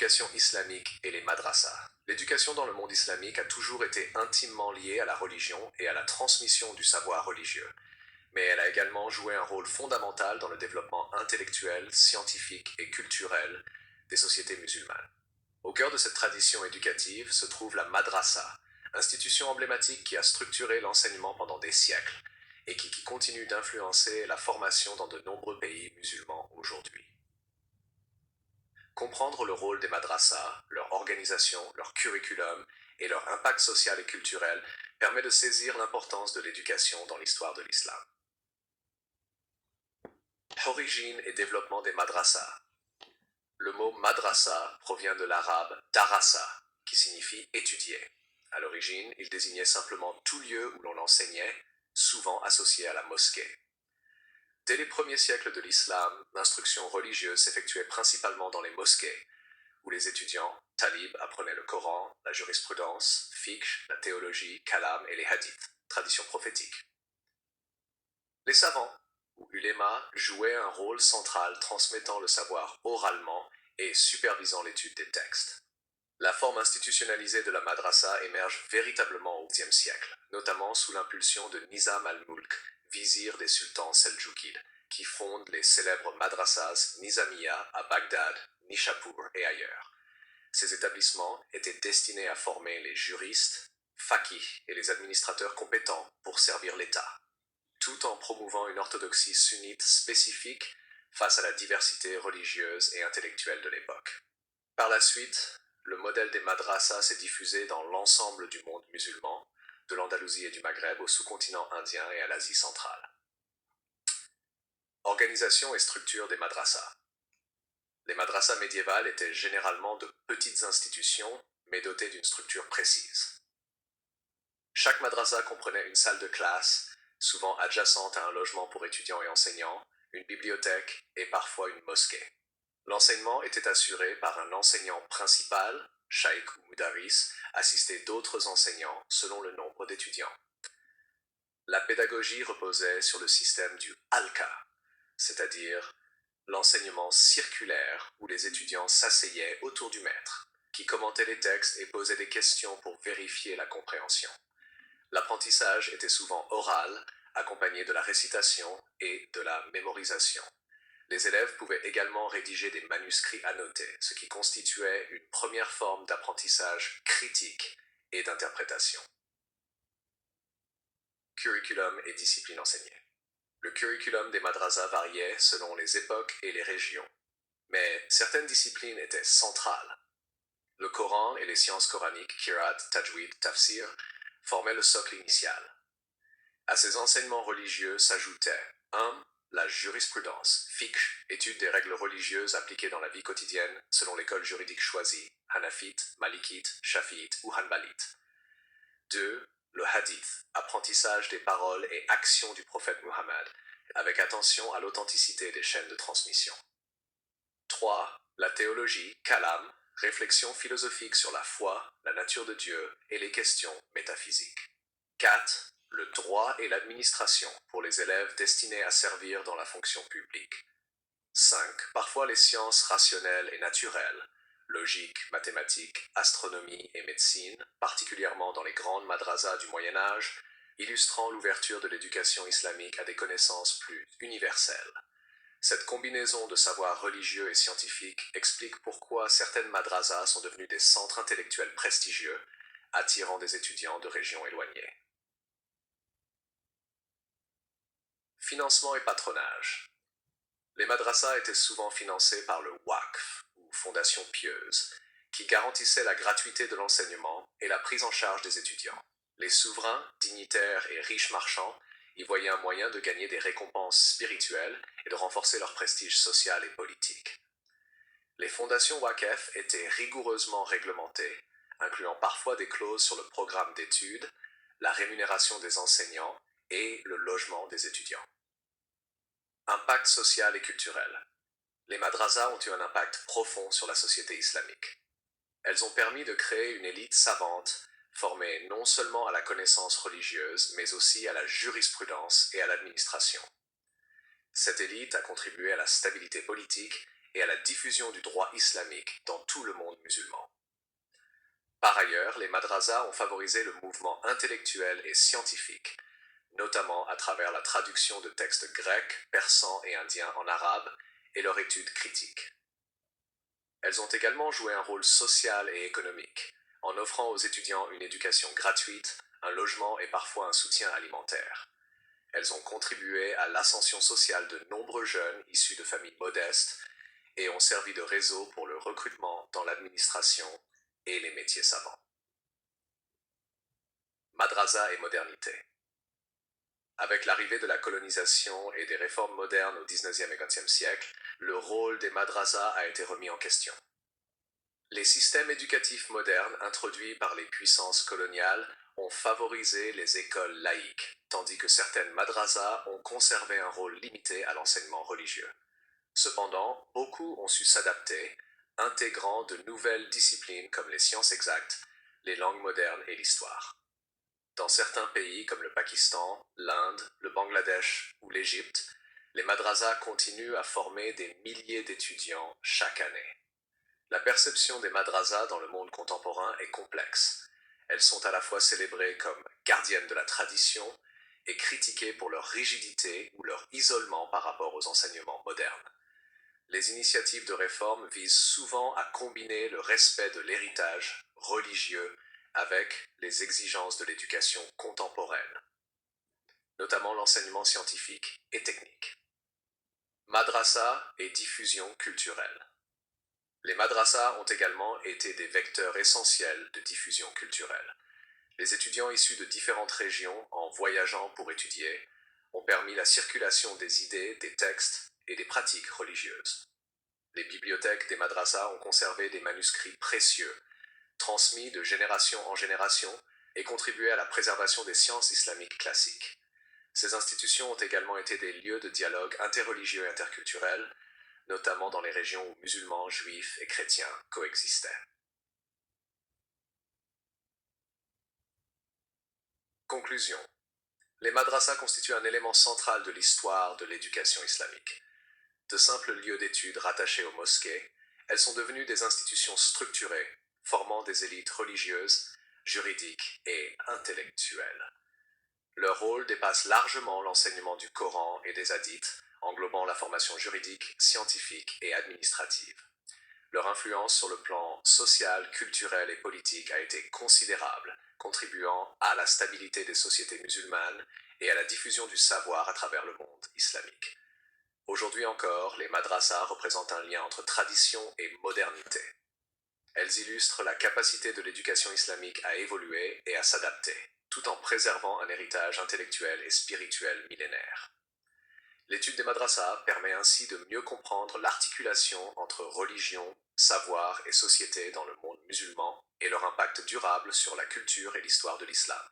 L'éducation islamique et les madrasas. L'éducation dans le monde islamique a toujours été intimement liée à la religion et à la transmission du savoir religieux, mais elle a également joué un rôle fondamental dans le développement intellectuel, scientifique et culturel des sociétés musulmanes. Au cœur de cette tradition éducative se trouve la madrasa, institution emblématique qui a structuré l'enseignement pendant des siècles et qui continue d'influencer la formation dans de nombreux pays musulmans aujourd'hui. Comprendre le rôle des madrasas, leur organisation, leur curriculum et leur impact social et culturel permet de saisir l'importance de l'éducation dans l'histoire de l'islam. Origine et développement des madrasas. Le mot madrasa provient de l'arabe darasa, qui signifie étudier. À l'origine, il désignait simplement tout lieu où l'on enseignait, souvent associé à la mosquée. Dès les premiers siècles de l'islam, l'instruction religieuse s'effectuait principalement dans les mosquées, où les étudiants, talib, apprenaient le Coran, la jurisprudence, fiqh, la théologie, kalam et les hadiths, traditions prophétiques. Les savants, ou ulémas, jouaient un rôle central transmettant le savoir oralement et supervisant l'étude des textes. La forme institutionnalisée de la madrasa émerge véritablement au Xe siècle, notamment sous l'impulsion de Nizam al-Mulk, vizir des sultans seldjoukides, qui fonde les célèbres madrasas Nizamiya à Bagdad, Nishapur et ailleurs. Ces établissements étaient destinés à former les juristes, faqih et les administrateurs compétents pour servir l'État, tout en promouvant une orthodoxie sunnite spécifique face à la diversité religieuse et intellectuelle de l'époque. Par la suite, le modèle des madrasas s'est diffusé dans l'ensemble du monde musulman, de l'Andalousie et du Maghreb au sous-continent indien et à l'Asie centrale. Organisation et structure des madrasas. Les madrasas médiévales étaient généralement de petites institutions, mais dotées d'une structure précise. Chaque madrasa comprenait une salle de classe, souvent adjacente à un logement pour étudiants et enseignants, une bibliothèque et parfois une mosquée. L'enseignement était assuré par un enseignant principal, shaykh ou mudaris, assisté d'autres enseignants selon le nombre d'étudiants. La pédagogie reposait sur le système du halqa, c'est-à-dire l'enseignement circulaire où les étudiants s'asseyaient autour du maître, qui commentait les textes et posait des questions pour vérifier la compréhension. L'apprentissage était souvent oral, accompagné de la récitation et de la mémorisation. Les élèves pouvaient également rédiger des manuscrits annotés, ce qui constituait une première forme d'apprentissage critique et d'interprétation. Curriculum et disciplines enseignées. Le curriculum des madrasas variait selon les époques et les régions, mais certaines disciplines étaient centrales. Le Coran et les sciences coraniques, Kirat, Tajwid, Tafsir, formaient le socle initial. À ces enseignements religieux s'ajoutait 1. La jurisprudence, fiqh, étude des règles religieuses appliquées dans la vie quotidienne selon l'école juridique choisie, hanafite, malikite, shafiite ou hanbalite. 2. Le hadith, apprentissage des paroles et actions du prophète Muhammad, avec attention à l'authenticité des chaînes de transmission. 3. La théologie, kalam, réflexion philosophique sur la foi, la nature de Dieu et les questions métaphysiques. 4. Le droit et l'administration pour les élèves destinés à servir dans la fonction publique. 5. Parfois les sciences rationnelles et naturelles, logique, mathématiques, astronomie et médecine, particulièrement dans les grandes madrasas du Moyen-Âge, illustrant l'ouverture de l'éducation islamique à des connaissances plus universelles. Cette combinaison de savoirs religieux et scientifiques explique pourquoi certaines madrasas sont devenues des centres intellectuels prestigieux, attirant des étudiants de régions éloignées. Financement et patronage. Les madrasas étaient souvent financés par le Waqf, ou Fondation pieuse, qui garantissait la gratuité de l'enseignement et la prise en charge des étudiants. Les souverains, dignitaires et riches marchands y voyaient un moyen de gagner des récompenses spirituelles et de renforcer leur prestige social et politique. Les fondations Waqf étaient rigoureusement réglementées, incluant parfois des clauses sur le programme d'études, la rémunération des enseignants et le logement des étudiants. Impact social et culturel. Les madrasas ont eu un impact profond sur la société islamique. Elles ont permis de créer une élite savante, formée non seulement à la connaissance religieuse, mais aussi à la jurisprudence et à l'administration. Cette élite a contribué à la stabilité politique et à la diffusion du droit islamique dans tout le monde musulman. Par ailleurs, les madrasas ont favorisé le mouvement intellectuel et scientifique, notamment à travers la traduction de textes grecs, persans et indiens en arabe et leur étude critique. Elles ont également joué un rôle social et économique, en offrant aux étudiants une éducation gratuite, un logement et parfois un soutien alimentaire. Elles ont contribué à l'ascension sociale de nombreux jeunes issus de familles modestes et ont servi de réseau pour le recrutement dans l'administration et les métiers savants. Madrasa et modernité. Avec l'arrivée de la colonisation et des réformes modernes au XIXe et XXe siècle, le rôle des madrasas a été remis en question. Les systèmes éducatifs modernes introduits par les puissances coloniales ont favorisé les écoles laïques, tandis que certaines madrasas ont conservé un rôle limité à l'enseignement religieux. Cependant, beaucoup ont su s'adapter, intégrant de nouvelles disciplines comme les sciences exactes, les langues modernes et l'histoire. Dans certains pays comme le Pakistan, l'Inde, le Bangladesh ou l'Égypte, les madrasas continuent à former des milliers d'étudiants chaque année. La perception des madrasas dans le monde contemporain est complexe. Elles sont à la fois célébrées comme gardiennes de la tradition et critiquées pour leur rigidité ou leur isolement par rapport aux enseignements modernes. Les initiatives de réforme visent souvent à combiner le respect de l'héritage religieux avec les exigences de l'éducation contemporaine, notamment l'enseignement scientifique et technique. Madrasa et diffusion culturelle. Les madrasas ont également été des vecteurs essentiels de diffusion culturelle. Les étudiants issus de différentes régions, en voyageant pour étudier, ont permis la circulation des idées, des textes et des pratiques religieuses. Les bibliothèques des madrasas ont conservé des manuscrits précieux, transmis de génération en génération, et contribué à la préservation des sciences islamiques classiques. Ces institutions ont également été des lieux de dialogue interreligieux et interculturel, notamment dans les régions où musulmans, juifs et chrétiens coexistaient. Conclusion. Les madrasas constituent un élément central de l'histoire de l'éducation islamique. De simples lieux d'études rattachés aux mosquées, elles sont devenues des institutions structurées, formant des élites religieuses, juridiques et intellectuelles. Leur rôle dépasse largement l'enseignement du Coran et des hadiths, englobant la formation juridique, scientifique et administrative. Leur influence sur le plan social, culturel et politique a été considérable, contribuant à la stabilité des sociétés musulmanes et à la diffusion du savoir à travers le monde islamique. Aujourd'hui encore, les madrasas représentent un lien entre tradition et modernité. Elles illustrent la capacité de l'éducation islamique à évoluer et à s'adapter, tout en préservant un héritage intellectuel et spirituel millénaire. L'étude des madrasas permet ainsi de mieux comprendre l'articulation entre religion, savoir et société dans le monde musulman et leur impact durable sur la culture et l'histoire de l'islam.